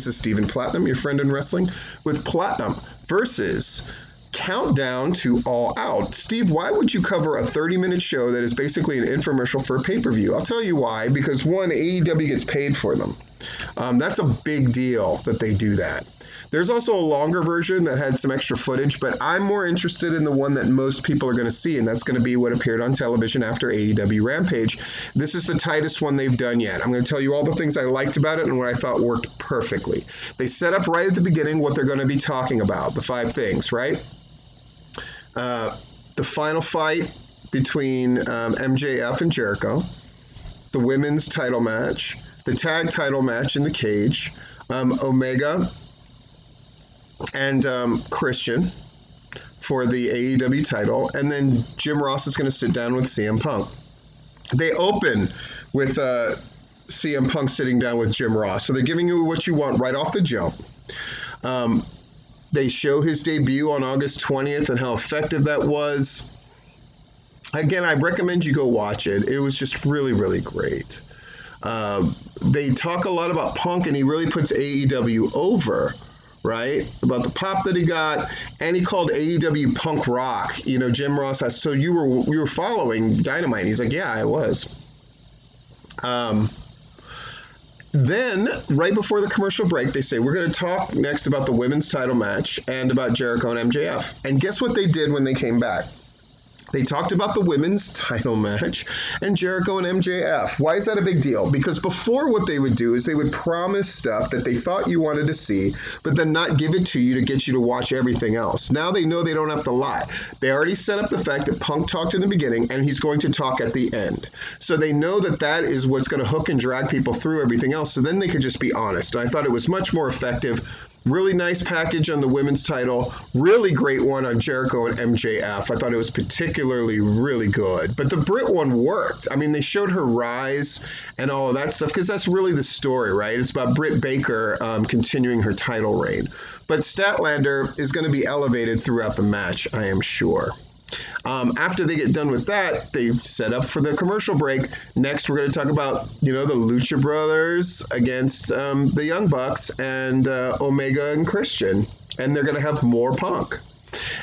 This is Stephen Platinum, your friend in wrestling, with Platinum versus Countdown to All Out. Steve, why would you cover a 30-minute show that is basically an infomercial for a pay-per-view? I'll tell you why. Because one, AEW gets paid for them. That's a big deal that they do that. There's also a longer version that had some extra footage, but I'm more interested in the one that most people are going to see, and that's going to be what appeared on television after AEW Rampage. This is the tightest one they've done yet. I'm going to tell you all the things I liked about it and what I thought worked perfectly. They set up right at the beginning what they're going to be talking about, the 5 things, right? The final fight between MJF and Jericho, the women's title match, the tag title match in the cage, Omega and Christian for the AEW title, and then Jim Ross is going to sit down with CM Punk. They open with CM Punk sitting down with Jim Ross, so they're giving you what you want right off the jump. They show his debut on August 20th and how effective that was. Again, I recommend you go watch it. It was just really, really great. They talk a lot about Punk, and he really puts AEW over, right? About the pop that he got, and he called AEW punk rock. You know, Jim Ross asked, so you were following Dynamite? And he's like, yeah, I was. Then, right before the commercial break, they say, we're going to talk next about the women's title match and about Jericho and MJF. And guess what they did when they came back? They talked about the women's title match and Jericho and MJF. Why is that a big deal? Because before, what they would do is they would promise stuff that they thought you wanted to see, but then not give it to you to get you to watch everything else. Now they know they don't have to lie. They already set up the fact that Punk talked in the beginning and he's going to talk at the end. So they know that that is what's going to hook and drag people through everything else. So then they could just be honest. And I thought it was much more effective. Really nice package on the women's title. Really great one on Jericho and MJF. I thought it was particularly really good. But the Britt one worked. I mean, they showed her rise and all of that stuff because that's really the story, right? It's about Britt Baker continuing her title reign. But Statlander is going to be elevated throughout the match, I am sure. After they get done with that, they set up for the commercial break. Next, we're going to talk about, the Lucha Brothers against the Young Bucks and Omega and Christian. And they're going to have more Punk.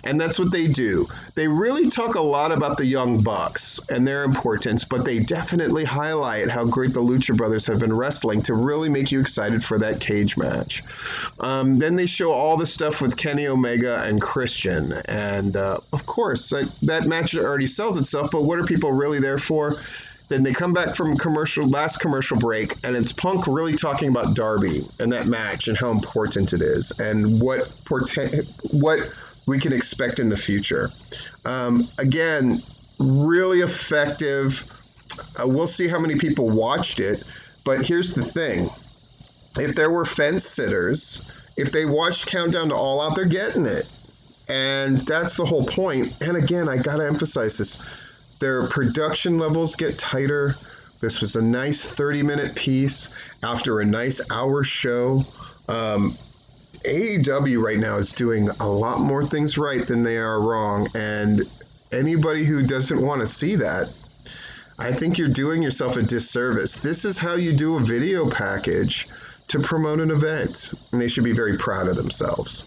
And that's what they do. They really talk a lot about the Young Bucks and their importance, but they definitely highlight how great the Lucha Brothers have been wrestling to really make you excited for that cage match. Then they show all the stuff with Kenny Omega and Christian. And, of course, that match already sells itself, but what are people really there for? Then they come back from last commercial break, and it's Punk really talking about Darby and that match and how important it is and what we can expect in the future. Again, really effective. We'll see how many people watched it, but here's the thing. If there were fence sitters, if they watched Countdown to All Out, they're getting it. And that's the whole point. And again, I got to emphasize this. Their production levels get tighter. This was a nice 30-minute piece after a nice hour show. AEW right now is doing a lot more things right than they are wrong, and anybody who doesn't want to see that, I think you're doing yourself a disservice. This is how you do a video package to promote an event, and they should be very proud of themselves.